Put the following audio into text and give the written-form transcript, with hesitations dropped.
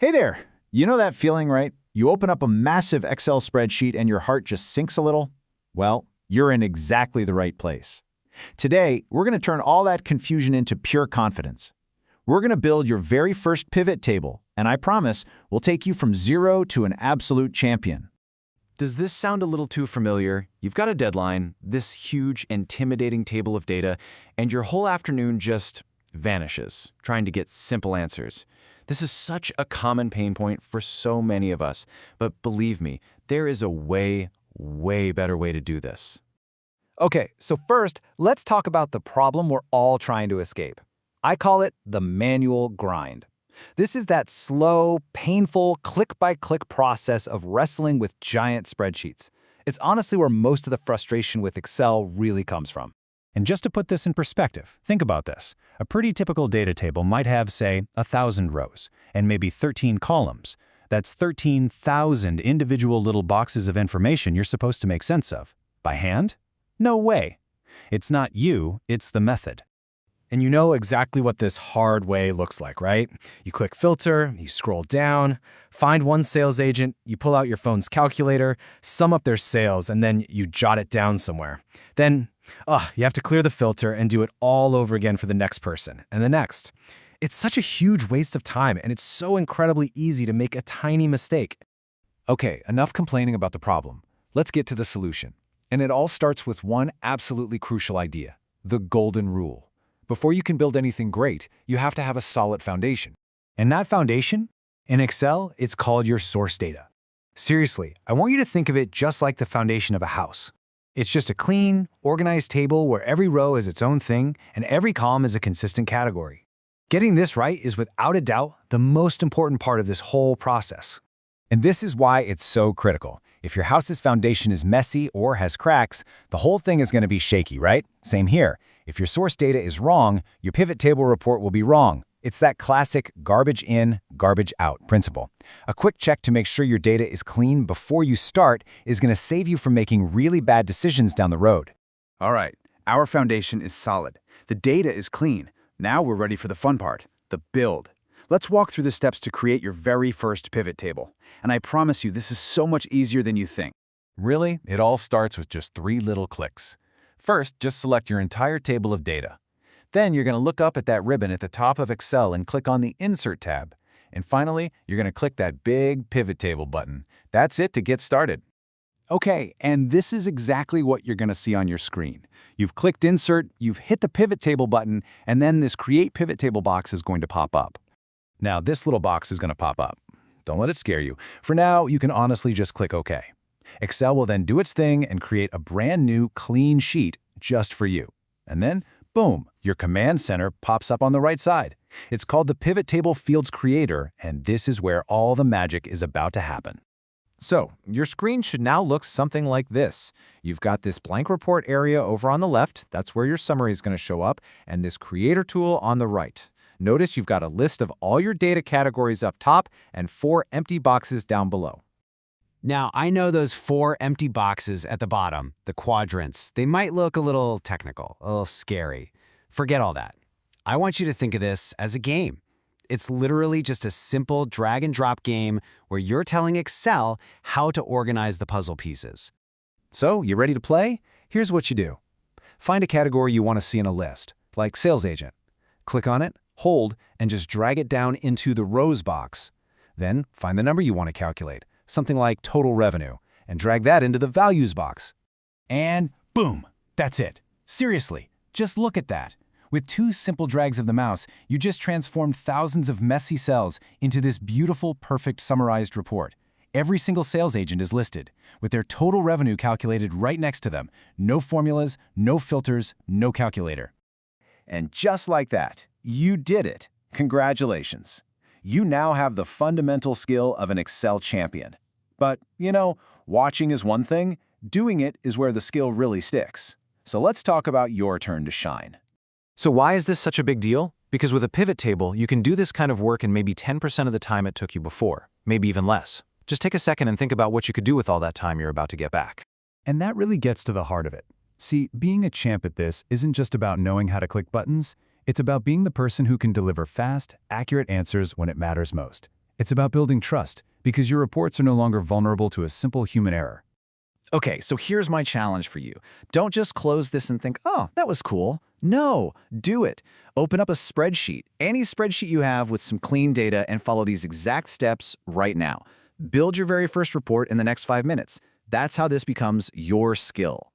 Hey there! You know that feeling, right? You open up a massive Excel spreadsheet and your heart just sinks a little? Well, you're in exactly the right place. Today, we're going to turn all that confusion into pure confidence. We're going to build your very first pivot table, and I promise we'll take you from zero to an absolute champion. Does this sound a little too familiar? You've got a deadline, this huge, intimidating table of data, and your whole afternoon just vanishes, trying to get simple answers. This is such a common pain point for so many of us, but believe me, there is a way better way to do this. Okay, so first, let's talk about the problem we're all trying to escape. I call it the manual grind. This is that slow, painful, click-by-click process of wrestling with giant spreadsheets. It's honestly where most of the frustration with Excel really comes from. And just to put this in perspective, think about this. A pretty typical data table might have, say, 1,000 rows and maybe 13 columns. That's 13,000 individual little boxes of information you're supposed to make sense of. By hand? No way. It's not you, it's the method. And you know exactly what this hard way looks like, right? You click Filter, you scroll down, find one sales agent, you pull out your phone's calculator, sum up their sales, and then you jot it down somewhere. Then, you have to clear the filter and do it all over again for the next person, and the next. It's such a huge waste of time, and it's so incredibly easy to make a tiny mistake. Okay, enough complaining about the problem. Let's get to the solution. And it all starts with one absolutely crucial idea, the golden rule. Before you can build anything great, you have to have a solid foundation. And that foundation? In Excel, it's called your source data. Seriously, I want you to think of it just like the foundation of a house. It's just a clean, organized table where every row is its own thing and every column is a consistent category. Getting this right is without a doubt the most important part of this whole process. And this is why it's so critical. If your house's foundation is messy or has cracks, the whole thing is going to be shaky, right? Same here. If your source data is wrong, your pivot table report will be wrong. It's that classic garbage in, garbage out principle. A quick check to make sure your data is clean before you start is going to save you from making really bad decisions down the road. All right, our foundation is solid. The data is clean. Now we're ready for the fun part, the build. Let's walk through the steps to create your very first pivot table. And I promise you, this is so much easier than you think. Really, it all starts with just 3 little clicks. First, just select your entire table of data. Then you're going to look up at that ribbon at the top of Excel and click on the Insert tab. And finally, you're going to click that big Pivot Table button. That's it to get started. Okay, and this is exactly what you're going to see on your screen. You've clicked Insert, you've hit the Pivot Table button, and then this Create Pivot Table box is going to pop up. Now, this little box is going to pop up. Don't let it scare you. For now, you can honestly just click OK. Excel will then do its thing and create a brand new, clean sheet just for you. And then, boom, your command center pops up on the right side. It's called the Pivot Table Fields Creator, and this is where all the magic is about to happen. So, your screen should now look something like this. You've got this blank report area over on the left, that's where your summary is going to show up, and this Creator tool on the right. Notice you've got a list of all your data categories up top and 4 empty boxes down below. Now, I know those 4 empty boxes at the bottom, the quadrants, they might look a little technical, a little scary. Forget all that. I want you to think of this as a game. It's literally just a simple drag and drop game where you're telling Excel how to organize the puzzle pieces. So, you ready to play? Here's what you do. Find a category you want to see in a list, like Sales Agent. Click on it, hold, and just drag it down into the Rows box. Then, find the number you want to calculate, something like Total Revenue, and drag that into the Values box. And boom! That's it. Seriously, just look at that. With 2 simple drags of the mouse, you just transformed thousands of messy cells into this beautiful, perfect summarized report. Every single sales agent is listed, with their total revenue calculated right next to them. No formulas, no filters, no calculator. And just like that, you did it. Congratulations. You now have the fundamental skill of an Excel champion. But, watching is one thing, doing it is where the skill really sticks. So let's talk about your turn to shine. So why is this such a big deal? Because with a pivot table, you can do this kind of work in maybe 10% of the time it took you before, maybe even less. Just take a second and think about what you could do with all that time you're about to get back. And that really gets to the heart of it. See, being a champ at this isn't just about knowing how to click buttons, it's about being the person who can deliver fast, accurate answers when it matters most. It's about building trust, because your reports are no longer vulnerable to a simple human error. Okay, so here's my challenge for you. Don't just close this and think, oh, that was cool. No, do it. Open up a spreadsheet, any spreadsheet you have with some clean data, and follow these exact steps right now. Build your very first report in the next 5 minutes. That's how this becomes your skill.